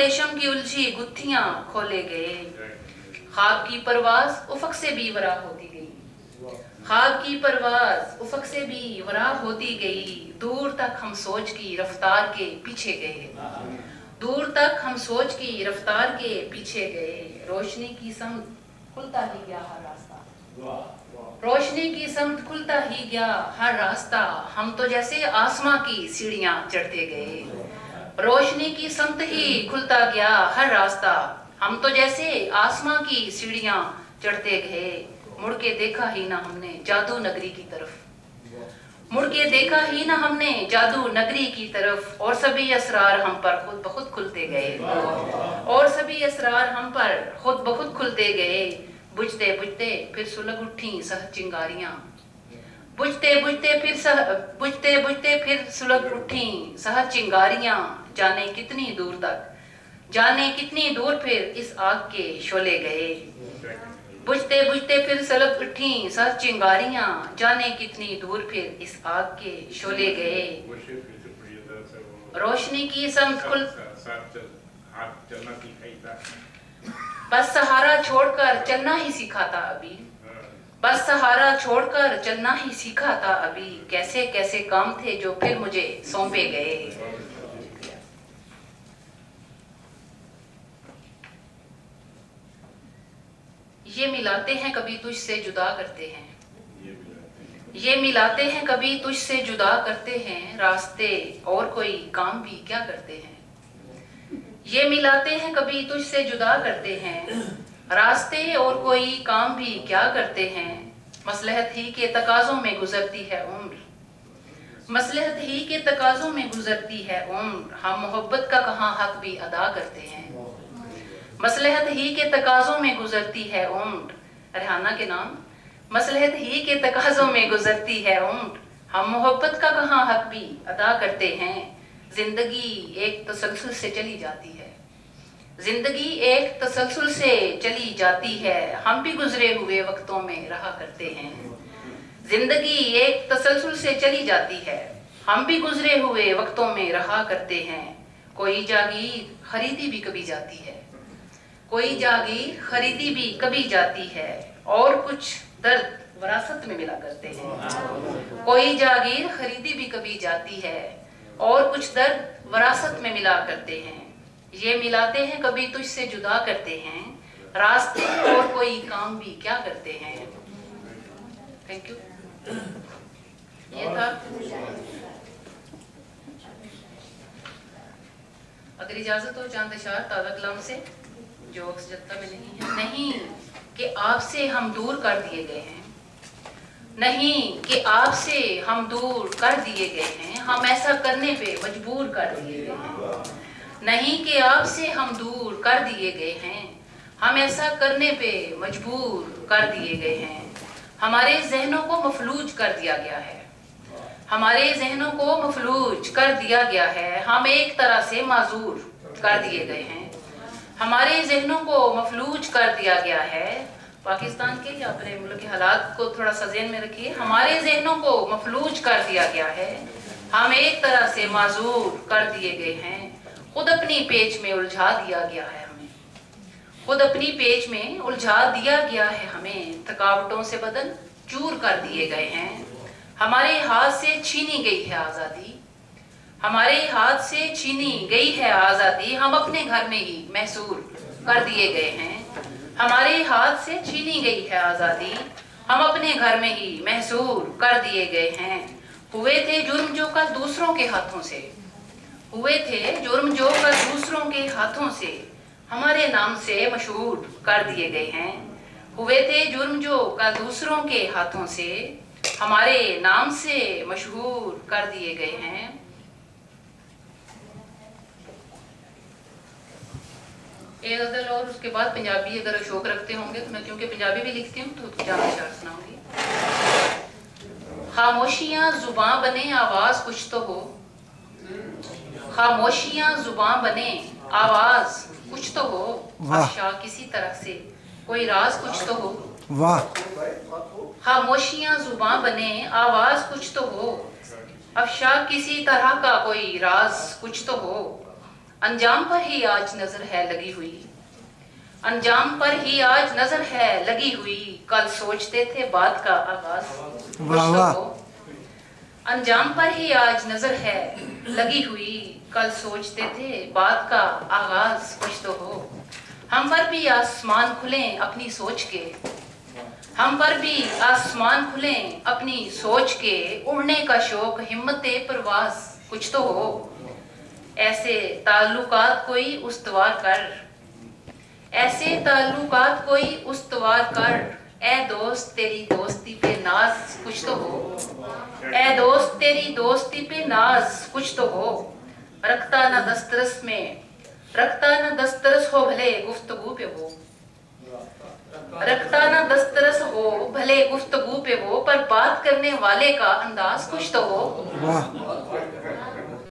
रेशम की उलझी गुत्थियां खोले गए। ख्वाब की परवाज उफक से भी वरा होती गई, ख्वाब की परवाज उफक से भी वरा होती गई। दूर तक हम सोच की रफ्तार के पीछे गए, दूर तक हम सोच की रफ्तार के पीछे गए। रोशनी की समत खुलता ही गया हर रास्ता, रोशनी की समत खुलता ही गया हर रास्ता। हम तो जैसे आसमां की सीढ़ियां चढ़ते गए, रोशनी की समत ही खुलता गया हर रास्ता। हम तो जैसे आसमां की सीढ़ियां चढ़ते गए। मुड़ के देखा ही ना हमने जादू नगरी की तरफ, मुड़ के देखा ही ना हमने जादू नगरी की तरफ। और सभी असरार हम पर खुद ब खुद खुलते गए, और सभी असरार हम पर खुद ब खुद खुलते गए। बुझते बुझते फिर सुलग उठी सहज चिंगारियां, बुझते बुझते फिर सुलग उठी सहज चिंगारियां। जाने कितनी दूर तक, जाने कितनी दूर फिर इस आग के शोले गए। बुझते बुझते फिर सुलग उठी सहज चिंगारियां। जाने कितनी दूर फिर इस आग के शोले गए। रोशनी की समत खुल बस सहारा छोड़कर चलना ही सीखा था अभी, बस सहारा छोड़कर चलना ही सीखा था अभी। कैसे कैसे काम थे जो फिर मुझे सौंपे गए। ये मिलाते हैं कभी तुझसे जुदा करते हैं, ये मिलाते हैं कभी तुझसे जुदा करते हैं। रास्ते और कोई काम भी क्या करते हैं, ये मिलाते हैं कभी तुझसे जुदा करते हैं। रास्ते और कोई काम भी क्या करते हैं। मसलहत ही के तकाजों में गुजरती है उम्र, मसलहत ही के तकाजों में गुजरती है उम्र। हम मोहब्बत का कहाँ हक भी अदा करते हैं, मसलहत ही के तकाजों में गुजरती है उम्र। रेहाना के नाम। मसलहत ही के तकाजों में गुजरती है उम्र। हम मोहब्बत का कहाँ हक भी अदा करते हैं। जिंदगी एक तसलसल से चली जाती है, जिंदगी एक तसलसल से चली जाती है। हम भी गुजरे हुए वक्तों में रहा करते हैं, जिंदगी एक तसलसल से चली जाती है। हम भी गुजरे हुए वक्तों में रहा करते हैं। कोई जागीर खरीदी भी कभी जाती है, कोई जागीर खरीदी भी कभी जाती है। और कुछ दर्द विरासत में मिला करते हैं, कोई जागीर खरीदी भी कभी जाती है। और कुछ दर्द विरासत में मिला करते हैं। ये मिलाते हैं कभी तुझसे जुदा करते हैं। रास्ते और कोई काम भी क्या करते हैं। Thank you. ये था। अगर इजाजत हो चांद इशार ताज़ा कलाम से जो जत्ता में नहीं है। नहीं कि आपसे हम दूर कर दिए गए हैं, नहीं कि आपसे हम दूर कर दिए गए हैं। हम ऐसा करने पे मजबूर कर दिए गए हैं, नहीं कि आपसे हम दूर कर दिए गए हैं। हम ऐसा करने पे मजबूर कर दिए गए हैं। हमारे जहनों को मफलूज कर दिया गया है, हमारे जहनों को मफलूज कर दिया गया है। हम एक तरह से माजूर कर दिए गए हैं, हमारे जहनों को मफलूज कर दिया गया है। पाकिस्तान के या अपने मुल्क के हालात को थोड़ा सा ज़हन में रखिए। हमारे जहनों को मफलूज कर दिया गया है, हम एक तरह से माजूर कर दिए गए हैं। खुद अपनी पेच में उलझा दिया गया है हमें, खुद अपनी पेच में उलझा दिया गया है हमें। थकावटों से बदन चूर कर दिए गए हैं। हमारे हाथ से छीनी गई है आज़ादी, हमारे हाथ से छीनी गई है आज़ादी। हम अपने घर में ही महसूर कर दिए गए हैं। हमारे हाथ से छीनी गई है आज़ादी, हम अपने घर में ही महसूर कर दिए गए हैं। हुए थे जुर्म जो कल दूसरों के हाथों से, हुए थे जुर्म जो कल दूसरों के हाथों से हमारे नाम से मशहूर कर दिए गए हैं। हुए थे जुर्म जो कल दूसरों के हाथों से हमारे नाम से मशहूर कर दिए गए हैं। एक गजल और उसके बाद पंजाबी अगर शौक रखते होंगे तो मैं, क्योंकि पंजाबी भी लिखती हूँ, तो पंजाबी शायर सुनाऊंगी। खामोशियाँ जुबां बने आवाज कुछ तो हो, खामोशियाँ जुबां बने आवाज कुछ तो हो। अफशा किसी तरह से कोई राज कुछ तो हो। वाह। खामोशियाँ जुबां बने आवाज कुछ तो हो, अफशा किसी तरह का कोई राज कुछ तो हो। अंजाम पर ही आज नजर है लगी हुई, अंजाम पर ही आज नजर है लगी हुई, कल सोचते थे बात का आगाज। वाह वाह। अंजाम पर ही आज नजर है लगी हुई, कल सोचते थे बात का आगाज कुछ तो हो। हम पर भी आसमान खुले अपनी सोच के, हम पर भी आसमान खुले अपनी सोच के, उड़ने का शौक हिम्मते परवाज कुछ तो हो। ऐसे ताल्लुकात कोई उस्तवार कर, ऐसे ताल्लुकात कोई उस्तवार कर, ए दोस्त तेरी दोस्ती पे नाज कुछ तो हो, ए दोस्त तेरी दोस्ती पे नाज कुछ तो हो। रखता ना दस्तरस में, रखता ना दस्तरस हो भले गुफ्तगू पे वो, रखता ना दस्तरस हो भले गुफ्तगू पे वो, पर बात करने वाले का अंदाज कुछ तो हो। वाह।